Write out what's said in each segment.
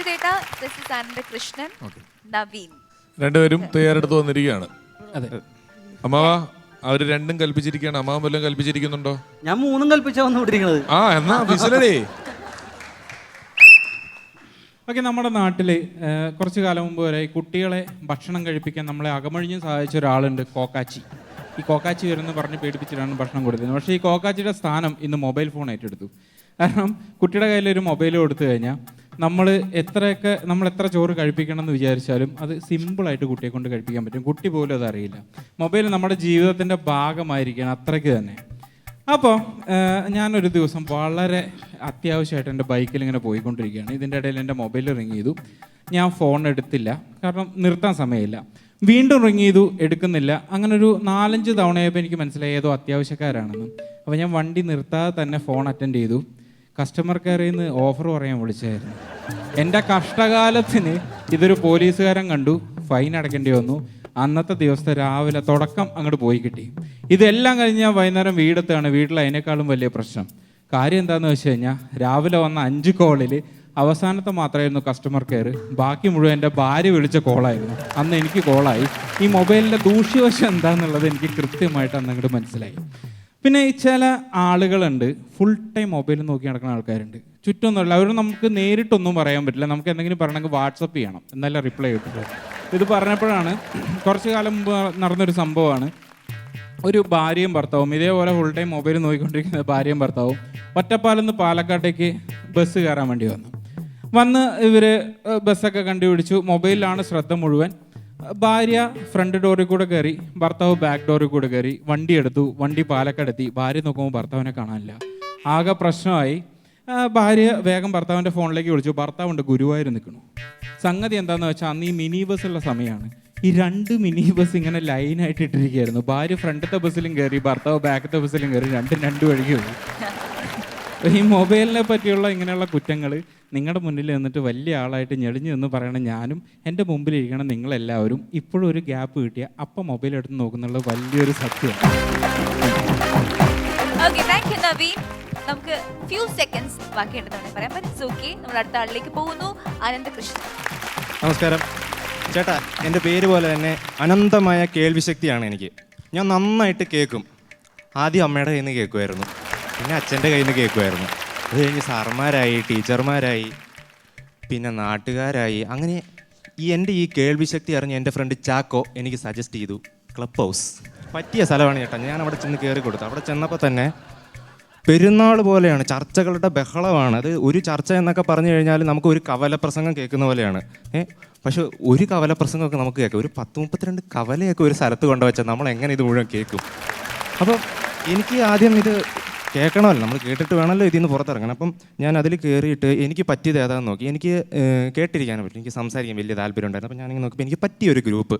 ചേട്ടാ, this is Ananthakrishnan, Naveen. രണ്ടുപേരും തയ്യാറെടുത്ത് വന്നിരിക്കുകയാണ്. അതെ. അമ്മാവ അവര് രണ്ടും കൽപ്പിച്ചിരിക്കുകയാണ്. അമ്മാവൻ വല്ലതും കൽപ്പിച്ചിരിക്കുന്നുണ്ടോ? ഞാൻ മൂന്നും കൽപ്പിച്ചാ വന്നുകൊണ്ടിരിക്കുന്നത്. ആ എന്നാ വിസിലടേ. ഓക്കെ, നമ്മുടെ നാട്ടിൽ കുറച്ച് കാലം മുമ്പ് വരെ കുട്ടികളെ ഭക്ഷണം കഴിപ്പിക്കാൻ നമ്മളെ അകമഴിഞ്ഞ് സഹായിച്ച ഒരാളുണ്ട്, കോക്കാച്ചി. ഈ കോക്കാച്ചി വരുമെന്ന് പറഞ്ഞ് പേടിപ്പിച്ചിട്ടാണ് ഭക്ഷണം കൊടുത്തത്. പക്ഷേ ഈ കോക്കാച്ചിയുടെ സ്ഥാനം ഇന്ന് മൊബൈൽ ഫോൺ ഏറ്റെടുത്തു. കാരണം കുട്ടിയുടെ കയ്യിലൊരു മൊബൈൽ കൊടുത്തു കഴിഞ്ഞാൽ നമ്മൾ എത്ര ചോറ് കഴിപ്പിക്കണം എന്ന് വിചാരിച്ചാലും അത് സിമ്പിളായിട്ട് കുട്ടിയെ കൊണ്ട് കഴിപ്പിക്കാൻ പറ്റും. കുട്ടി പോലും അതറിയില്ല. മൊബൈൽ നമ്മുടെ ജീവിതത്തിൻ്റെ ഭാഗമായിരിക്കണം, അത്രയ്ക്ക് തന്നെ. അപ്പോൾ ഞാനൊരു ദിവസം വളരെ അത്യാവശ്യമായിട്ട് എൻ്റെ ബൈക്കിൽ ഇങ്ങനെ പോയിക്കൊണ്ടിരിക്കുകയാണ്. ഇതിൻ്റെ ഇടയിൽ എൻ്റെ മൊബൈൽ റിങ് ചെയ്തു. ഞാൻ ഫോൺ എടുത്തില്ല, കാരണം നിർത്താൻ സമയമില്ല. വീണ്ടും റിങ് ചെയ്തു, എടുക്കുന്നില്ല. അങ്ങനെ ഒരു 4-5 തവണയായപ്പോൾ എനിക്ക് മനസ്സിലായി ഏതോ അത്യാവശ്യക്കാരാണെന്ന്. അപ്പോൾ ഞാൻ വണ്ടി നിർത്താതെ തന്നെ ഫോൺ അറ്റൻഡ് ചെയ്തു. കസ്റ്റമർ കെയറിൽ നിന്ന് ഓഫർ പറയാൻ വിളിച്ചായിരുന്നു. എൻ്റെ കഷ്ടകാലത്തിന് ഇതൊരു പോലീസുകാരൻ കണ്ടു, ഫൈൻ അടയ്ക്കേണ്ടി വന്നു. അന്നത്തെ ദിവസത്തെ രാവിലെ തുടക്കം അങ്ങോട്ട് പോയി കിട്ടി. ഇതെല്ലാം കഴിഞ്ഞ് ഞാൻ വൈകുന്നേരം വീടെത്താണ്. വീട്ടിൽ അതിനേക്കാളും വലിയ പ്രശ്നം. കാര്യം എന്താണെന്ന് വെച്ച് കഴിഞ്ഞാൽ രാവിലെ വന്ന 5 കോളിൽ അവസാനത്തെ മാത്രമായിരുന്നു കസ്റ്റമർ കെയർ. ബാക്കി മുഴുവൻ എൻ്റെ ഭാര്യ വിളിച്ച കോളായിരുന്നു. അന്ന് എനിക്ക് കോളായി. ഈ മൊബൈലിൻ്റെ ദൂഷ്യവശം എന്താണെന്നുള്ളത് എനിക്ക് കൃത്യമായിട്ട് അന്ന് അങ്ങോട്ട് മനസ്സിലായി. പിന്നെ ചില ആളുകളുണ്ട്, ഫുൾ ടൈം മൊബൈൽ നോക്കി നടക്കുന്ന ആൾക്കാരുണ്ട്. ചുറ്റൊന്നുമില്ല, അവർ നമുക്ക് നേരിട്ടൊന്നും പറയാൻ പറ്റില്ല. നമുക്ക് എന്തെങ്കിലും പറയണമെങ്കിൽ വാട്സപ്പ് ചെയ്യണം, എന്നാലും റിപ്ലൈ കിട്ടുള്ളൂ. ഇത് പറഞ്ഞപ്പോഴാണ് കുറച്ച് കാലം മുമ്പ് നടന്നൊരു സംഭവമാണ്. ഒരു ഭാര്യയും ഭർത്താവും ഇതേപോലെ ഫുൾ ടൈം മൊബൈൽ നോക്കിക്കൊണ്ടിരിക്കുന്ന ഭാര്യയും ഭർത്താവും ഒറ്റപ്പാലത്ത് നിന്ന് പാലക്കാട്ടേക്ക് ബസ് കയറാൻ വേണ്ടി വന്ന് ഇവർ ബസ്സൊക്കെ കണ്ടുപിടിച്ചു. മൊബൈലിലാണ് ശ്രദ്ധ മുഴുവൻ. ഭാര്യ ഫ്രണ്ട് ഡോറിൽ കൂടെ കയറി, ഭർത്താവ് ബാക്ക് ഡോറിൽ കൂടെ കയറി. വണ്ടി എടുത്തു, വണ്ടി പാലക്കാടെത്തി. ഭാര്യ നോക്കുമ്പോൾ ഭർത്താവിനെ കാണാനില്ല. ആകെ പ്രശ്നമായി. ഭാര്യ വേഗം ഭർത്താവിൻ്റെ ഫോണിലേക്ക് വിളിച്ചു. ഭർത്താവുണ്ട്, ഗുരുവായൂർ നിൽക്കണു. സംഗതി എന്താണെന്ന് വെച്ചാൽ അന്ന് ഈ മിനി ബസ്സുള്ള സമയമാണ്. ഈ 2 മിനി ബസ് ഇങ്ങനെ ലൈനായിട്ട് ഇട്ടിരിക്കുകയായിരുന്നു. ഭാര്യ ഫ്രണ്ടത്തെ ബസ്സിലും കയറി, ഭർത്താവ് ബാക്കത്തെ ബസ്സിലും കയറി. 2 വഴിക്ക് പോയി. ഈ മൊബൈലിനെ പറ്റിയുള്ള ഇങ്ങനെയുള്ള കുറ്റങ്ങൾ നിങ്ങളുടെ മുന്നിൽ നിന്നിട്ട് വലിയ ആളായിട്ട് ഞെളിഞ്ഞു എന്ന് പറയണം ഞാനും, എൻ്റെ മുമ്പിലിരിക്കണം നിങ്ങളെല്ലാവരും. ഇപ്പോഴും ഒരു ഗ്യാപ്പ് കിട്ടിയ അപ്പം മൊബൈൽ എടുത്ത് നോക്കുന്നുള്ള വലിയൊരു സത്യമാണ്. Okay, thank you, Naveen. നമുക്ക് ഫ്യൂ സെക്കൻഡ്സ് ബാക്കിയുണ്ടെന്ന് പറയാം. ഓക്കെ, നമ്മൾ അടുത്ത ആളിലേക്ക് പോകുന്നു. അനന്തകൃഷ്ണൻ. നമസ്കാരം ചേട്ടാ. എൻ്റെ പേര് പോലെ തന്നെ അനന്തമായ കേൾവിശക്തിയാണ് എനിക്ക്. ഞാൻ നന്നായിട്ട് കേൾക്കും. ആദ്യം അമ്മയുടെ കയ്യിൽ നിന്ന് കേൾക്കുമായിരുന്നു, പിന്നെ അച്ഛൻ്റെ കയ്യിൽ നിന്ന് കേൾക്കുമായിരുന്നു. അത് കഴിഞ്ഞ് സാർമാരായി, ടീച്ചർമാരായി, പിന്നെ നാട്ടുകാരായി. അങ്ങനെ എൻ്റെ ഈ കേൾവിശക്തി അറിഞ്ഞ് എൻ്റെ ഫ്രണ്ട് ചാക്കോ എനിക്ക് സജസ്റ്റ് ചെയ്തു ക്ലബ് ഹൗസ്. പറ്റിയ സ്ഥലമാണ് ചേട്ടാ. ഞാൻ അവിടെ ചെന്ന് കയറി കൊടുത്തു. അവിടെ ചെന്നപ്പോൾ തന്നെ പെരുന്നാൾ പോലെയാണ്, ചർച്ചകളുടെ ബഹളമാണ്. അത് ഒരു ചർച്ച എന്നൊക്കെ പറഞ്ഞു കഴിഞ്ഞാൽ നമുക്ക് ഒരു കവലപ്രസംഗം കേൾക്കുന്ന പോലെയാണ്. പക്ഷെ ഒരു കവലപ്രസംഗമൊക്കെ നമുക്ക് കേൾക്കാം. ഒരു 10-32 കവലയൊക്കെ ഒരു സ്ഥലത്ത് കൊണ്ടുവച്ചാൽ നമ്മൾ എങ്ങനെ ഇത് മുഴുവൻ കേൾക്കും? അപ്പോൾ എനിക്ക് ആദ്യം ഇത് കേൾക്കണമല്ലോ, നമ്മൾ കേട്ടിട്ട് വേണമല്ലോ ഇതിൽ നിന്ന് പുറത്തിറങ്ങണം. അപ്പം ഞാൻ അതിൽ കയറിയിട്ട് എനിക്ക് പറ്റിയത് ഏതാണെന്ന് നോക്കി. എനിക്ക് കേട്ടിരിക്കാനും പറ്റും, എനിക്ക് സംസാരിക്കാൻ വലിയ താല്പര്യം ഉണ്ടായിരുന്നു. അപ്പം ഞാനിങ്ങനെ നോക്കിയപ്പോൾ എനിക്ക് പറ്റിയൊരു ഗ്രൂപ്പ്,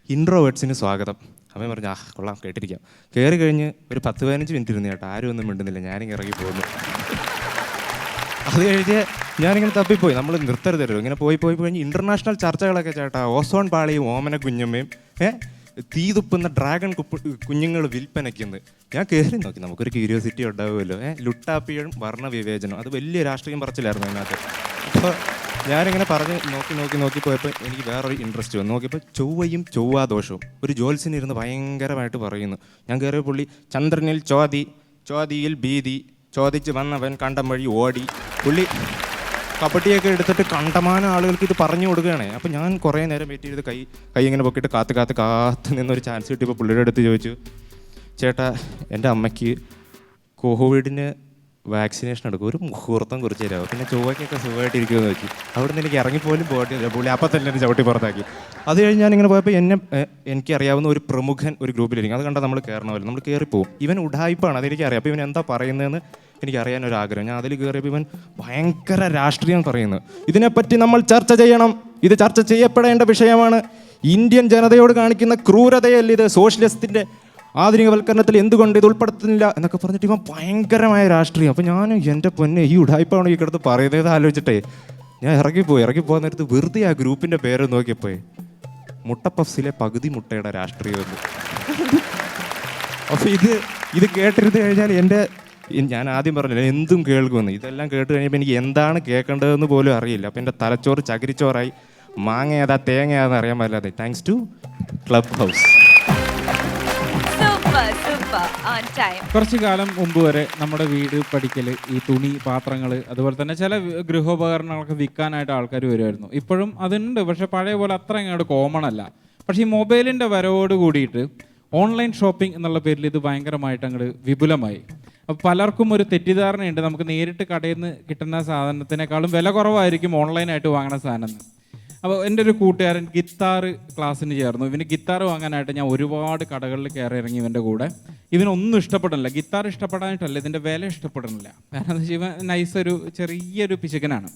ഇൻട്രോവേർട്സിന് സ്വാഗതം. അപ്പം പറഞ്ഞു കൊള്ളാം, കേട്ടിരിക്കാം. കയറി കഴിഞ്ഞ് ഒരു 10-15 മിനിറ്റ് ഇരുന്ന് ചേട്ടാ, ആരും ഒന്നും മിണ്ടുന്നില്ല. ഞാനിങ്ങനെ ഇറങ്ങി പോകുന്നു. അത് കഴിഞ്ഞ് ഞാനിങ്ങനെ തപ്പിപ്പോയി. നമ്മൾ നിർത്തരുതല്ലോ, ഇങ്ങനെ പോയി കഴിഞ്ഞ് ഇൻ്റർനാഷണൽ ചർച്ചകളൊക്കെ ചേട്ടാ. ഓസോൺ പാളിയും ഓമന കുഞ്ഞമ്മയും തീതുപ്പുന്ന ഡ്രാഗൺ കുഞ്ഞുങ്ങൾ വിൽപ്പനയ്ക്കുന്നത്. ഞാൻ കയറി നോക്കി, നമുക്കൊരു ക്യൂരിയോസിറ്റി ഉണ്ടാവുമല്ലോ. ലുട്ടാപ്പിയും വർണ്ണവിവേചനം, അത് വലിയ രാഷ്ട്രീയം പറച്ചിലായിരുന്നു അതിനകത്ത്. അപ്പോൾ ഞാനിങ്ങനെ പറഞ്ഞ് നോക്കി പോയപ്പോൾ എനിക്ക് വേറൊരു ഇൻട്രസ്റ്റ് വന്നു. നോക്കിയപ്പോൾ ചൊവ്വയും ചൊവ്വാദോഷവും ഒരു ജോത്സ്യനിരുന്ന് ഭയങ്കരമായിട്ട് പറയുന്നു. ഞാൻ കയറിയ പുള്ളി ചന്ദ്രനിൽ ചോദിയിൽ ഭീതി, ചോദിച്ച് വന്നവൻ കണ്ടം വഴി ഓടി. പുള്ളി കബഡിയൊക്കെ എടുത്തിട്ട് കണ്ടമാനം ആളുകൾക്ക് ഇത് പറഞ്ഞു കൊടുക്കുകയാണ്. അപ്പോൾ ഞാൻ കുറേ നേരം വെയിറ്റ് ചെയ്ത് കൈ ഇങ്ങനെ പൊക്കിയിട്ട് കാത്ത് നിന്നൊരു ചാൻസ് കിട്ടിയപ്പോൾ പുള്ളിയുടെ അടുത്ത് ചോദിച്ചു, ചേട്ടാ എൻ്റെ അമ്മയ്ക്ക് കോവിഡിന് വാക്സിനേഷൻ എടുക്കും, ഒരു മുഹൂർത്തം കുറിച്ച് തരാമോ? പിന്നെ ചൊവ്വയ്ക്കൊക്കെ സുഖമായിട്ടിരിക്കുമെന്ന് വെച്ചു. അവിടെ നിന്ന് എനിക്ക് ഇറങ്ങിപ്പോലും പോയിട്ടില്ല. പുള്ളി അപ്പം തന്നെ എന്നെ ചവിട്ടി പുറത്താക്കി. അത് കഴിഞ്ഞ് ഞാനിങ്ങനെ പോയപ്പോൾ എനിക്കറിയാവുന്ന ഒരു പ്രമുഖൻ ഒരു ഗ്രൂപ്പിലിരിക്കും. അത് കണ്ടാൽ നമ്മൾ കയറണമല്ലോ, നമ്മൾ കയറിപ്പോവും. ഇവൻ ഉഡായിപ്പാണ്, അതെനിക്കറിയാം. അപ്പോൾ ഇവൻ എന്താ പറയുന്നതെന്ന് എനിക്കറിയാനൊരാഗ്രഹം. ഞാൻ അതിൽ കയറിയപ്പോൾ ഇവൻ ഭയങ്കര രാഷ്ട്രീയം പറയുന്നു. ഇതിനെപ്പറ്റി നമ്മൾ ചർച്ച ചെയ്യണം, ഇത് ചർച്ച ചെയ്യപ്പെടേണ്ട വിഷയമാണ്. ഇന്ത്യൻ ജനതയോട് കാണിക്കുന്ന ക്രൂരതയല്ല ഇത്, സോഷ്യലിസ്റ്റിൻ്റെ ആധുനികവൽക്കരണത്തിൽ എന്തുകൊണ്ട് ഇത് ഉൾപ്പെടുത്തുന്നില്ല എന്നൊക്കെ പറഞ്ഞിട്ട് ഇവൻ ഭയങ്കരമായ രാഷ്ട്രീയം. അപ്പോൾ ഞാൻ എൻ്റെ പൊന്നെ, ഈ ഉടായ്പാണ് ഈ കിടത്ത് പറയുന്നത് ആലോചിച്ചിട്ടേ ഞാൻ ഇറങ്ങിപ്പോകാൻ നേരത്ത് വെറുതെ ആ ഗ്രൂപ്പിൻ്റെ പേര് നോക്കിയപ്പോൾ മുട്ടപ്പഫ്സിലെ പകുതി മുട്ടയുടെ രാഷ്ട്രീയം. അപ്പോൾ ഇത് കേട്ടിരുന്ന് കഴിഞ്ഞാൽ ഞാൻ ആദ്യം പറഞ്ഞില്ല എന്തും കേൾക്കുമെന്ന്. ഇതെല്ലാം കേട്ട് കഴിഞ്ഞപ്പോൾ എനിക്ക് എന്താണ് കേൾക്കേണ്ടതെന്ന് പോലും അറിയില്ല. അപ്പോൾ എൻ്റെ തലച്ചോറ് ചകിരിച്ചോറായി. മാങ്ങ ഏതാ തേങ്ങ ഏതാന്ന് അറിയാൻ പറ്റാതെ. Thanks to Clubhouse. Super super on time. കുറച്ച് കാലം മുമ്പ് വരെ നമ്മുടെ വീട് പഠിക്കൽ, ഈ തുണി, പാത്രങ്ങൾ, അതുപോലെ തന്നെ ചില ഗൃഹോപകരണങ്ങളൊക്കെ വിൽക്കാനായിട്ട് ആൾക്കാർ വരുമായിരുന്നു. ഇപ്പോഴും അതുണ്ട്, പക്ഷെ പഴയ പോലെ അത്ര അങ്ങോട്ട് കോമൺ അല്ല. പക്ഷേ ഈ മൊബൈലിൻ്റെ വരവോട് കൂടിയിട്ട് ഓൺലൈൻ ഷോപ്പിംഗ് എന്നുള്ള പേരിൽ ഇത് ഭയങ്കരമായിട്ട് അങ്ങോട്ട് വിപുലമായി. അപ്പോൾ പലർക്കും ഒരു തെറ്റിദ്ധാരണയുണ്ട്, നമുക്ക് നേരിട്ട് കടയിൽ നിന്ന് കിട്ടുന്ന സാധനത്തിനേക്കാളും വില കുറവായിരിക്കും ഓൺലൈനായിട്ട് വാങ്ങുന്ന സാധനം. അപ്പോൾ എൻ്റെ ഒരു കൂട്ടുകാരൻ ഗിത്താർ ക്ലാസ്സിന് ചേർന്നു. ഇവന് ഗിത്താർ വാങ്ങാനായിട്ട് ഞാൻ ഒരുപാട് കടകളിൽ കയറി ഇറങ്ങി ഇവൻ്റെ കൂടെ. ഇവനൊന്നും ഇഷ്ടപ്പെടുന്നില്ല. ഗിത്താർ ഇഷ്ടപ്പെടാനായിട്ടല്ല, ഇതിൻ്റെ വില ഇഷ്ടപ്പെടുന്നില്ല. കാരണം എന്താ വെച്ചാൽ ഇവൻ നൈസൊരു ചെറിയൊരു പിശുക്കനാണ്.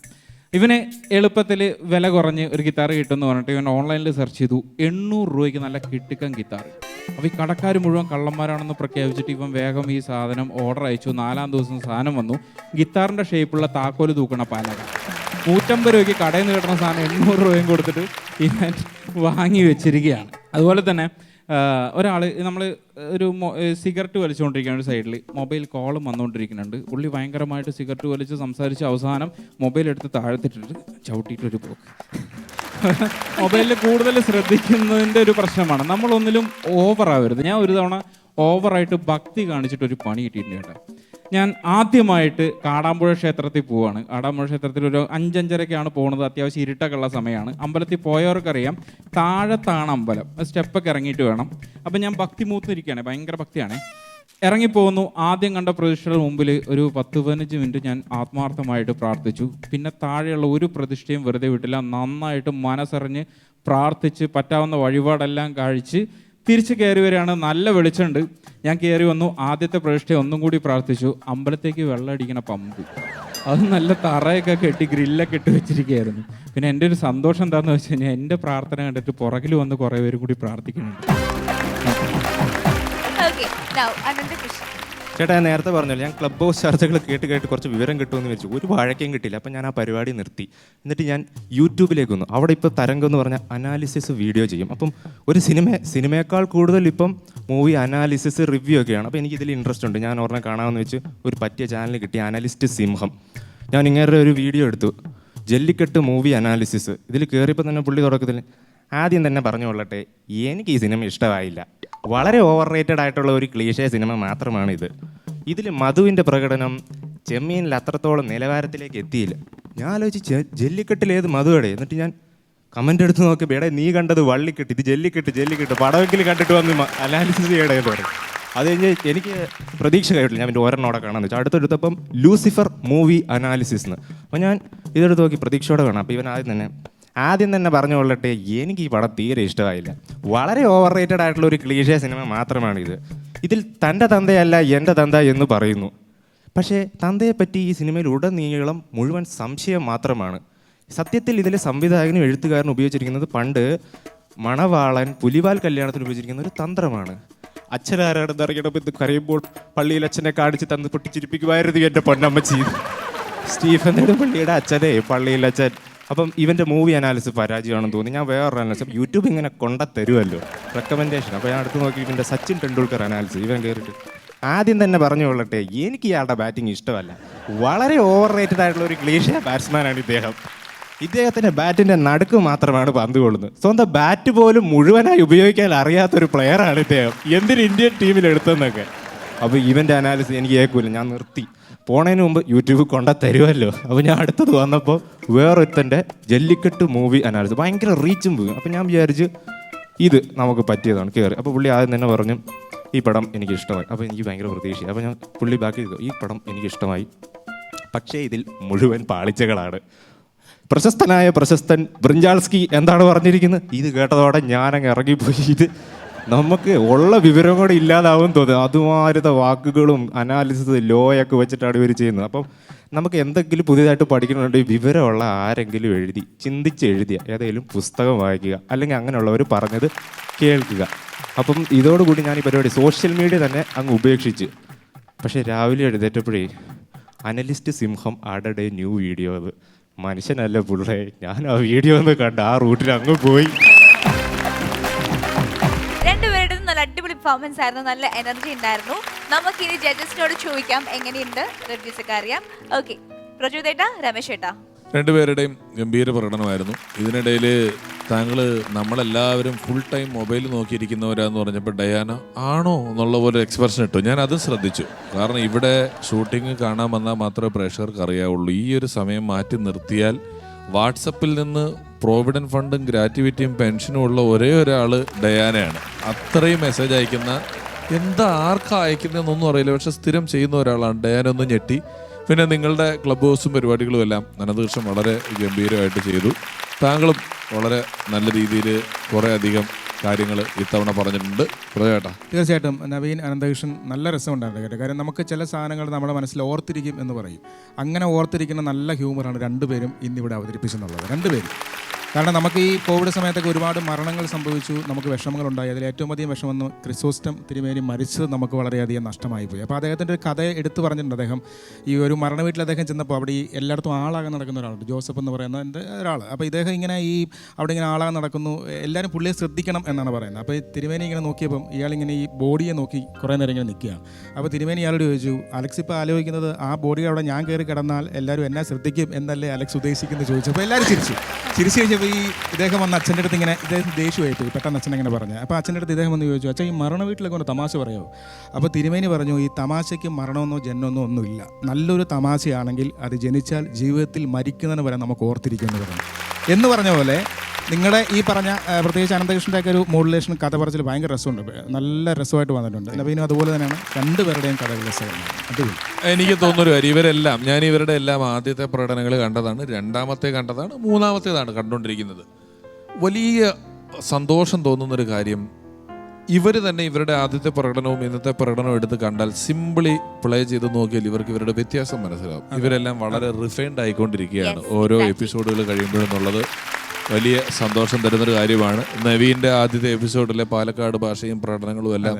ഇവന് എളുപ്പത്തിൽ വില കുറഞ്ഞ് ഒരു ഗിത്താർ കിട്ടുമെന്ന് പറഞ്ഞിട്ട് ഇവൻ ഓൺലൈനിൽ സെർച്ച് ചെയ്തു. 800 രൂപയ്ക്ക് നല്ല കിട്ടിക്കൻ ഗിത്താർ. അപ്പോൾ ഈ കടക്കാർ മുഴുവൻ കള്ളന്മാരാണെന്ന് പ്രഖ്യാപിച്ചിട്ട് ഇവൻ വേഗം ഈ സാധനം ഓർഡർ അയച്ചു. 4-ാം ദിവസം സാധനം വന്നു. ഗിത്താറിൻ്റെ ഷേപ്പുള്ള താക്കോല് തൂക്കണ പാലക. 150 രൂപയ്ക്ക് കടയിൽ നിന്ന് കിട്ടുന്ന സാധനം 800 രൂപയും കൊടുത്തിട്ട് ഇവൻ വാങ്ങി വെച്ചിരിക്കുകയാണ്. അതുപോലെ തന്നെ ഒരാൾ, നമ്മൾ ഒരു സിഗരറ്റ് വലിച്ചുകൊണ്ടിരിക്കുകയാണ്, ഒരു സൈഡിൽ മൊബൈൽ കോളും വന്നുകൊണ്ടിരിക്കുന്നുണ്ട്. പുള്ളി ഭയങ്കരമായിട്ട് സിഗരറ്റ് വലിച്ച് സംസാരിച്ച് അവസാനം മൊബൈൽ എടുത്ത് താഴ്ത്തിട്ടിട്ട് ചവിട്ടിയിട്ടൊരു പോക്ക്. മൊബൈലിൽ കൂടുതൽ ശ്രദ്ധിക്കുന്നതിൻ്റെ ഒരു പ്രശ്നമാണ്. നമ്മളൊന്നിലും ഓവറാവരുത്. ഞാൻ ഒരു തവണ ഓവറായിട്ട് ഭക്തി കാണിച്ചിട്ടൊരു പണി കിട്ടിയിട്ടുണ്ട് കേട്ടോ. ഞാൻ ആദ്യമായിട്ട് കാടാമ്പുഴ ക്ഷേത്രത്തിൽ പോവുകയാണ്. കാടാമ്പുഴ ക്ഷേത്രത്തിൽ ഒരു 5-5:30ക്കാണ് പോകുന്നത്. അത്യാവശ്യം ഇരുട്ടൊക്കെ ഉള്ള സമയമാണ്. അമ്പലത്തിൽ പോയവർക്കറിയാം താഴത്താണ് അമ്പലം, സ്റ്റെപ്പൊക്കെ ഇറങ്ങിയിട്ട് വേണം. അപ്പം ഞാൻ ഭക്തി മൂത്തിരിക്കുകയാണ്, ഭയങ്കര ഭക്തിയാണ്. ഇറങ്ങിപ്പോകുന്നു. ആദ്യം കണ്ട പ്രതിഷ്ഠയുടെ മുമ്പിൽ ഒരു 10-15 മിനിറ്റ് ഞാൻ ആത്മാർത്ഥമായിട്ട് പ്രാർത്ഥിച്ചു. പിന്നെ താഴെയുള്ള ഒരു പ്രതിഷ്ഠയും വെറുതെ വിട്ടില്ല. നന്നായിട്ട് മനസ്സറിഞ്ഞ് പ്രാർത്ഥിച്ച് പറ്റാവുന്ന വഴിപാടെല്ലാം കഴിച്ച് തിരിച്ച് കയറി വരികയാണ്. നല്ല വെളിച്ചമുണ്ട്. ഞാൻ കയറി വന്നു. ആദ്യത്തെ പ്രതിഷ്ഠ ഒന്നും കൂടി പ്രാർത്ഥിച്ചു. അമ്പലത്തേക്ക് വെള്ളം അടിക്കണ പമ്പ്, അത് നല്ല തറയൊക്കെ കെട്ടി ഗ്രില്ലൊക്കെ ഇട്ട് വെച്ചിരിക്കുകയായിരുന്നു. പിന്നെ എൻ്റെ ഒരു സന്തോഷം എന്താണെന്ന് വെച്ച് കഴിഞ്ഞാൽ എൻ്റെ പ്രാർത്ഥന കണ്ടിട്ട് പുറകിൽ വന്ന് കുറേ പേര് കൂടി പ്രാർത്ഥിക്കുന്നുണ്ട്. ചേട്ടാ, ഞാൻ നേരത്തെ പറഞ്ഞല്ലോ, ഞാൻ ക്ലബ് ഹൗസ് ചർച്ചകൾ കേട്ട് കുറച്ച് വിവരം കിട്ടുമെന്ന് വെച്ചു. ഒരു വാഴക്കയും കിട്ടില്ല. അപ്പം ഞാൻ ആ പരിപാടി നിർത്തി. എന്നിട്ട് ഞാൻ യൂട്യൂബിലേക്ക് വന്നു. അവിടെ ഇപ്പോൾ തരംഗം എന്ന് പറഞ്ഞാൽ അനാലിസിസ് വീഡിയോ ചെയ്യും. അപ്പം ഒരു സിനിമയേക്കാൾ കൂടുതൽ ഇപ്പം മൂവി അനാലിസിസ് റിവ്യൂ ഒക്കെയാണ്. അപ്പോൾ എനിക്കിതിൽ ഇൻട്രസ്റ്റ് ഉണ്ട്. ഞാൻ ഒരെണ്ണം കാണാമെന്ന് വെച്ച് ഒരു പറ്റിയ ചാനൽ കിട്ടി, അനലിസ്റ്റ് സിംഹം. ഞാൻ ഇങ്ങനെ ഒരു വീഡിയോ എടുത്തു, ജല്ലിക്കെട്ട് മൂവി അനാലിസിസ്. ഇതിൽ കയറിയപ്പോൾ തന്നെ പുള്ളി തുടക്കത്തിൽ ആദ്യം തന്നെ പറഞ്ഞുകൊള്ളട്ടെ, എനിക്ക് ഈ സിനിമ ഇഷ്ടമായില്ല. വളരെ ഓവർ റേറ്റഡ് ആയിട്ടുള്ള ഒരു ക്ലീഷേ സിനിമ മാത്രമാണ് ഇത്. ഇതിൽ മധുവിൻ്റെ പ്രകടനം ചെമ്മീനിൽ അത്രത്തോളം നിലവാരത്തിലേക്ക് എത്തിയില്ല. ഞാൻ ആലോചിച്ച് ജല്ലിക്കെട്ടിലേത് മധുവടെ. എന്നിട്ട് ഞാൻ കമൻ്റ് എടുത്ത് നോക്കിയപ്പോൾ എടേ നീ കണ്ടത് വള്ളിക്കെട്ട്, ഇത് ജല്ലിക്കെട്ട് പടവെങ്കിലും കണ്ടിട്ട് വന്ന് അനാലിസിസ് ചെയ്യണേ എന്ന് പറയും. അത് കഴിഞ്ഞ് എനിക്ക് പ്രതീക്ഷ കഴിയില്ല. ഞാൻ എൻ്റെ ഒരെണ്ണോടെ കാണാമെന്ന് വെച്ചാൽ അടുത്തെടുത്തപ്പം ലൂസിഫർ മൂവി അനാലിസിസ് എന്ന്. അപ്പോൾ ഞാൻ ഇതെടുത്ത് നോക്കി പ്രതീക്ഷയോടെ കാണാം. അപ്പോൾ ഇവൻ ആദ്യം തന്നെ പറഞ്ഞുകൊള്ളട്ടെ, എനിക്ക് ഈ പടം തീരെ ഇഷ്ടമായില്ല. വളരെ ഓവർ റേറ്റഡ് ആയിട്ടുള്ള ഒരു ക്ലീഷേ സിനിമ മാത്രമാണിത്. ഇതിൽ തൻ്റെ തന്തയല്ല എൻ്റെ തന്ത എന്ന് പറയുന്നു. പക്ഷേ തന്തയെപ്പറ്റി ഈ സിനിമയിൽ ഉടനീളം മുഴുവൻ സംശയം മാത്രമാണ്. സത്യത്തിൽ ഇതിലെ സംവിധായകനും എഴുത്തുകാരനും ഉപയോഗിച്ചിരിക്കുന്നത് പണ്ട് മണവാളൻ പുലിവാൽ കല്യാണത്തിന് ഉപയോഗിച്ചിരിക്കുന്ന ഒരു തന്ത്രമാണ്. അച്ഛനാരാണെന്ന് അറിയണം എന്ന് കരയുമ്പോൾ പള്ളിയിൽ അച്ഛനെ കാണിച്ച് തന്ന് പൊട്ടിച്ചിരിപ്പിക്കുമായിരുന്നു എൻ്റെ പൊന്നമ്മച്ചി. സ്റ്റീഫൻ നെടുമ്പള്ളിയുടെ അച്ഛനെ പള്ളിയിൽ അച്ഛൻ. അപ്പം ഇവൻ്റെ മൂവി അനാലിസിസ് പരാജയമാണെന്ന് തോന്നി. ഞാൻ വേറൊരു അനാലിസിസ് യൂട്യൂബ് ഇങ്ങനെ തരുമല്ലോ റെക്കമെൻഡേഷൻ. അപ്പോൾ ഞാൻ അടുത്ത് നോക്കി ഇവൻ്റെ സച്ചിൻ ടെണ്ടുൽക്കർ അനാലിസിസ്. ഇവൻ കയറിയിട്ട് ആദ്യം തന്നെ പറഞ്ഞുകൊള്ളട്ടെ, എനിക്ക് ഇയാളുടെ ബാറ്റിംഗ് ഇഷ്ടമല്ല. വളരെ ഓവർ റേറ്റഡ് ആയിട്ടുള്ള ഒരു ക്ലീഷേ ബാറ്റ്സ്മാനാണ് ഇദ്ദേഹം. ഇദ്ദേഹത്തിൻ്റെ ബാറ്റിൻ്റെ നടുക്ക് മാത്രമാണ് പന്ത് കൊള്ളുന്നത്. സ്വന്തം ബാറ്റ് പോലും മുഴുവനായി ഉപയോഗിക്കാൻ അറിയാത്തൊരു പ്ലെയറാണ് ഇദ്ദേഹം. എന്തിന് ഇന്ത്യൻ ടീമിൽ എടുത്തെന്നൊക്കെ. അപ്പോൾ ഇവൻ്റെ അനാലിസിസ് എനിക്ക് കേൾക്കില്ല. ഞാൻ നിർത്തി. പോണതിന് മുമ്പ് യൂട്യൂബ് തരുമല്ലോ. അപ്പോൾ ഞാൻ അടുത്തത് വന്നപ്പോൾ വേറൊരുത്തൻ്റെ ജല്ലിക്കെട്ട് മൂവി അനാലിസിസ് ഭയങ്കര റീച്ചും പോയി. അപ്പോൾ ഞാൻ വിചാരിച്ച് ഇത് നമുക്ക് പറ്റിയതാണ്. കയറി. അപ്പോൾ പുള്ളി ആദ്യം തന്നെ പറഞ്ഞു ഈ പടം എനിക്ക് ഇഷ്ടമായി. അപ്പോൾ എനിക്ക് ഭയങ്കര പ്രതീക്ഷയായി. അപ്പോൾ ഞാൻ പുള്ളി ബാക്കി ചെയ്തു, ഈ പടം എനിക്ക് ഇഷ്ടമായി, പക്ഷേ ഇതിൽ മുഴുവൻ പാളിച്ചകളാണ്. പ്രശസ്തൻ ബ്രിഞ്ചാൾസ്കി എന്താണ് പറഞ്ഞിരിക്കുന്നത്? ഇത് കേട്ടതോടെ ഞാനങ്ങ് ഇറങ്ങിപ്പോയി. ഇത് നമുക്ക് ഉള്ള വിവരം കൂടെ ഇല്ലാതാവും തോന്നുന്നു. അതുമാതിരത്തെ വാക്കുകളും അനാലിസിസ് ലോയൊക്കെ വെച്ചിട്ടാണ് ഇവർ ചെയ്യുന്നത്. അപ്പം നമുക്ക് എന്തെങ്കിലും പുതിയതായിട്ട് പഠിക്കണമെന്നുണ്ടെങ്കിൽ വിവരമുള്ള ആരെങ്കിലും ചിന്തിച്ച് എഴുതിയ ഏതെങ്കിലും പുസ്തകം വായിക്കുക, അല്ലെങ്കിൽ അങ്ങനെയുള്ളവർ പറഞ്ഞത് കേൾക്കുക. അപ്പം ഇതോടുകൂടി ഞാൻ ഈ പരിപാടി സോഷ്യൽ മീഡിയ തന്നെ അങ്ങ് ഉപേക്ഷിച്ച്. പക്ഷേ രാവിലെ എഴുന്നേറ്റപ്പോഴേ അനലിസ്റ്റ് സിംഹം ആഡഡ് എ ന്യൂ വീഡിയോ. അത് മനുഷ്യനല്ല പുള്ളേ. ഞാൻ ആ വീഡിയോ ഒന്ന് കണ്ട് ആ റൂട്ടിൽ അങ്ങ് പോയി. രണ്ടുപേരുടെയും നല്ല അടിപൊളി പെർഫോമൻസ് ആയിരുന്നു, നല്ല എനർജി ഉണ്ടായിരുന്നു. നമുക്കിനി ജഡ്ജസിനോട് ചോദിക്കാം എങ്ങനെയുണ്ട് റിവ്യൂസ് ഒക്കെ അറിയാം. ഓക്കെ, പ്രചോദേട്ടാ, രമേശ് ഏട്ടാ, രണ്ടുപേരുടെയും ഗംഭീര പ്രകടനമായിരുന്നു. ഇതിനിടയിൽ താങ്കൾ നമ്മളെല്ലാവരും ഫുൾ ടൈം മൊബൈൽ നോക്കിയിരിക്കുന്നവരാന്ന് പറഞ്ഞപ്പോൾ ഡയാന ആണോ എന്നുള്ള പോലെ എക്സ്പ്രഷൻ ഇട്ടു. ഞാൻ അത് ശ്രദ്ധിച്ചു. കാരണം ഇവിടെ ഷൂട്ടിംഗ് കാണാൻ വന്നാൽ മാത്രമേ പ്രേക്ഷകർക്ക് അറിയാവുള്ളൂ. ഈ ഒരു സമയം മാറ്റി നിർത്തിയാൽ വാട്സപ്പിൽ നിന്ന് പ്രോവിഡൻറ്റ് ഫണ്ടും ഗ്രാറ്റുവിറ്റിയും പെൻഷനും ഉള്ള ഒരേ ഒരാൾ ഡയാനയാണ്. അത്രയും മെസ്സേജ് അയക്കുന്ന, എന്താ ആർക്കാ അയക്കുന്നതെന്നൊന്നും അറിയില്ല, പക്ഷെ സ്ഥിരം ചെയ്യുന്ന ഒരാളാണ്. ഡയാന ഒന്ന് ഞെട്ടി. പിന്നെ നിങ്ങളുടെ ക്ലബ് ഹൗസും പരിപാടികളും എല്ലാം അനന്തകൃഷ്ണൻ വളരെ ഗംഭീരമായിട്ട് ചെയ്തു. താങ്കളും വളരെ നല്ല രീതിയിൽ കുറേ അധികം കാര്യങ്ങൾ ഇത്തവണ പറഞ്ഞിട്ടുണ്ട്. ചേട്ടാ, തീർച്ചയായിട്ടും നവീൻ, അനന്തകൃഷ്ണൻ നല്ല രസമുണ്ടായിരുന്നു കേട്ടോ. കാര്യം നമുക്ക് ചില സാധനങ്ങൾ നമ്മുടെ മനസ്സിൽ ഓർത്തിരിക്കും എന്ന് പറയും. അങ്ങനെ ഓർത്തിരിക്കുന്ന നല്ല ഹ്യൂമറാണ് രണ്ടുപേരും ഇന്നിവിടെ അവതരിപ്പിച്ചെന്നുള്ളത്. രണ്ടുപേരും കാരണം നമുക്ക് ഈ കോവിഡ് സമയത്തൊക്കെ ഒരുപാട് മരണങ്ങൾ സംഭവിച്ചു, നമുക്ക് വിഷമങ്ങളുണ്ടായി. അതിൽ ഏറ്റവും അധികം വിഷമം ക്രിസോസ്റ്റം തിരുമേനി മരിച്ചത് നമുക്ക് വളരെയധികം നഷ്ടമായി പോയി. അപ്പോൾ അദ്ദേഹത്തിൻ്റെ ഒരു കഥ എടുത്തു പറഞ്ഞിട്ടുണ്ട്. അദ്ദേഹം ഈ ഒരു മരണ വീട്ടിൽ അദ്ദേഹം ചെന്നപ്പോൾ അവിടെ ഈ എല്ലായിടത്തും ആളാകാൻ നടക്കുന്ന ഒരാളുണ്ട്, ജോസഫ് എന്ന് പറയുന്ന എൻ്റെ ഒരാൾ. അപ്പോൾ ഇദ്ദേഹം ഇങ്ങനെ അവിടെ ഇങ്ങനെ ആളാകാൻ നടക്കുന്നു, എല്ലാവരും പുള്ളിയെ ശ്രദ്ധിക്കണം എന്നാണ് പറയുന്നത്. അപ്പോൾ ഈ തിരുമേനി ഇങ്ങനെ നോക്കിയപ്പം ഇയാളിങ്ങനെ ഈ ബോഡിയെ നോക്കി കുറേ നേരം ഇങ്ങനെ നിൽക്കുകയാണ്. അപ്പോൾ തിരുമേനി ഇയാളോട് ചോദിച്ചു, അലക്സ് ഇപ്പോൾ ആലോചിക്കുന്നത് ആ ബോഡി അവിടെ ഞാൻ കയറി കിടന്നാൽ എല്ലാവരും എന്നെ ശ്രദ്ധിക്കും എന്നല്ലേ അലക്സ് ഉദ്ദേശിക്കുന്നത് ചോദിച്ചു. അപ്പോൾ എല്ലാവരും ചിരിച്ചു കഴിഞ്ഞപ്പോൾ ഈ ഇദ്ദേഹം വന്ന് അച്ഛൻ്റെ അടുത്ത് ഇങ്ങനെ, ഇദ്ദേഹം ദേഷ്യമായി പോയി പെട്ടെന്ന് അച്ഛൻ ഇങ്ങനെ പറഞ്ഞു. അപ്പോൾ അച്ഛൻ്റെ അടുത്ത് ഇദ്ദേഹം വന്ന് ചോദിച്ചു, അച്ഛൻ ഈ മരണ വീട്ടിലൊക്കെ ഒന്ന് തമാശ പറയുമോ? അപ്പോൾ തിരുമേനി പറഞ്ഞു, ഈ തമാശയ്ക്ക് മരണമെന്നോ ജന്മമെന്നോ ഒന്നുമില്ല. നല്ലൊരു തമാശയാണെങ്കിൽ അത് ജനിച്ചാൽ ജീവിതത്തിൽ മരിക്കുന്നതിന് വരെ നമുക്ക് ഓർത്തിരിക്കുമെന്ന് പറഞ്ഞു. എന്ന് പറഞ്ഞ പോലെ നിങ്ങളുടെ ഈ പറഞ്ഞ പ്രത്യേകിച്ച് അനന്തകൃഷ്ണൻ്റെ ഒക്കെ ഒരു മോഡുലേഷൻ കഥ പറച്ചിൽ ഭയങ്കര രസമുണ്ട്, നല്ല രസമായിട്ട് വന്നിട്ടുണ്ട്. നവീനും അതുപോലെ തന്നെയാണ്, രണ്ടുപേരുടെയും കഥകൾ രസമാണ്. അടിപൊളി. എനിക്ക് തോന്നുന്നൊരു കാര്യം, ഇവരെല്ലാം, ഞാൻ ഇവരുടെ എല്ലാം ആദ്യത്തെ പ്രകടനങ്ങൾ കണ്ടതാണ്, രണ്ടാമത്തെ കണ്ടതാണ്, മൂന്നാമത്തേതാണ് കണ്ടുകൊണ്ടിരിക്കുന്നത്. വലിയ സന്തോഷം തോന്നുന്നൊരു കാര്യം, ഇവർ തന്നെ ഇവരുടെ ആദ്യത്തെ പ്രകടനവും ഇന്നത്തെ പ്രകടനവും എടുത്ത് കണ്ടാൽ സിമ്പിളി പ്ലേ ചെയ്ത് നോക്കിയാൽ ഇവർക്ക് ഇവരുടെ വ്യത്യാസം മനസ്സിലാവും. ഇവരെല്ലാം വളരെ റിഫൈൻഡ് ആയിക്കൊണ്ടിരിക്കുകയാണ് ഓരോ എപ്പിസോഡുകൾ കഴിയുമ്പോഴെന്നുള്ളത് വലിയ സന്തോഷം തരുന്നൊരു കാര്യമാണ്. നവീൻ്റെ ആദ്യത്തെ എപ്പിസോഡിലെ പാലക്കാട് ഭാഷയും പ്രകടനങ്ങളും എല്ലാം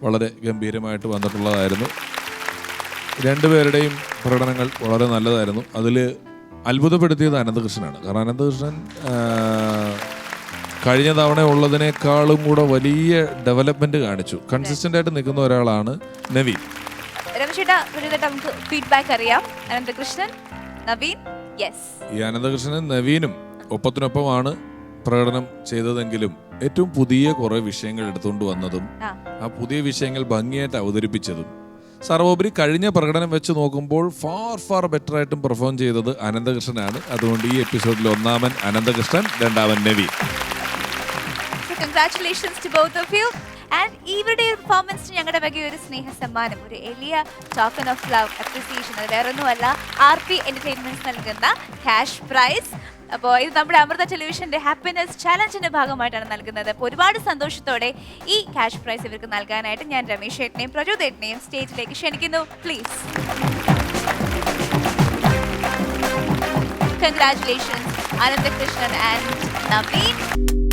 വളരെ ഗംഭീരമായിട്ട് വന്നിട്ടുള്ളതായിരുന്നു. രണ്ടുപേരുടെയും പ്രകടനങ്ങൾ വളരെ നല്ലതായിരുന്നു. അതിൽ അത്ഭുതപ്പെടുത്തിയത് അനന്തകൃഷ്ണനാണ്. കാരണം അനന്തകൃഷ്ണൻ കഴിഞ്ഞ തവണ ഉള്ളതിനേക്കാളും കൂടെ വലിയ ഡെവലപ്മെന്റ് കാണിച്ചു. കൺസിസ്റ്റന്റ് ആയിട്ട് നിൽക്കുന്ന ഒരാളാണ് നവീൻ. രമേശേട്ടാ, നമുക്ക് ഫീഡ്ബാക്ക് അറിയാം. അനന്തകൃഷ്ണൻ, നവീൻ, യെസ്. ഈ അനന്തകൃഷ്ണനും നവീനും ഒപ്പത്തിനൊപ്പമാണ് പ്രകടനം ചെയ്തതെങ്കിലും ഏറ്റവും പുതിയ കുറെ വിഷയങ്ങൾ എടുത്തുകൊണ്ട് വന്നതും ആ പുതിയ വിഷയങ്ങൾ ഭംഗിയായിട്ട് അവതരിപ്പിച്ചതും സർവോപരി കഴിഞ്ഞ പ്രകടനം വെച്ച് നോക്കുമ്പോൾ ഫാർ ബെറ്റർ ആയിട്ടും പെർഫോം ചെയ്തത് അനന്തകൃഷ്ണനാണ്. അതുകൊണ്ട് ഈ എപ്പിസോഡിൽ ഒന്നാമൻ അനന്തകൃഷ്ണൻ, രണ്ടാമൻ Naveen. Congratulations to both of you. And ഇവരുടെ പെർഫോമൻസിന് ഞങ്ങളുടെ വക ഒരു സ്നേഹ സമ്മാനം, ഒരു എളിയ ടോക്കൺ ഓഫ് ലവ് അപ്രിസിയേഷൻ. അത് വേറൊന്നുമല്ല, RP Entertainments നൽകുന്ന ക്യാഷ് പ്രൈസ്. അപ്പോൾ ഇത് നമ്മുടെ അമൃത ടെലിവിഷന്റെ ഹാപ്പിനെസ് ചാലഞ്ചിന്റെ ഭാഗമായിട്ടാണ് നൽകുന്നത്. അപ്പോൾ ഒരുപാട് സന്തോഷത്തോടെ ഈ ക്യാഷ് പ്രൈസ് ഇവർക്ക് നൽകാനായിട്ട് ഞാൻ രമേശ് ഏട്ടനെയും പ്രചോദേട്ടനെയും സ്റ്റേജിലേക്ക് ക്ഷണിക്കുന്നു. Please. Congratulations, Anandakrishnan and Naveen.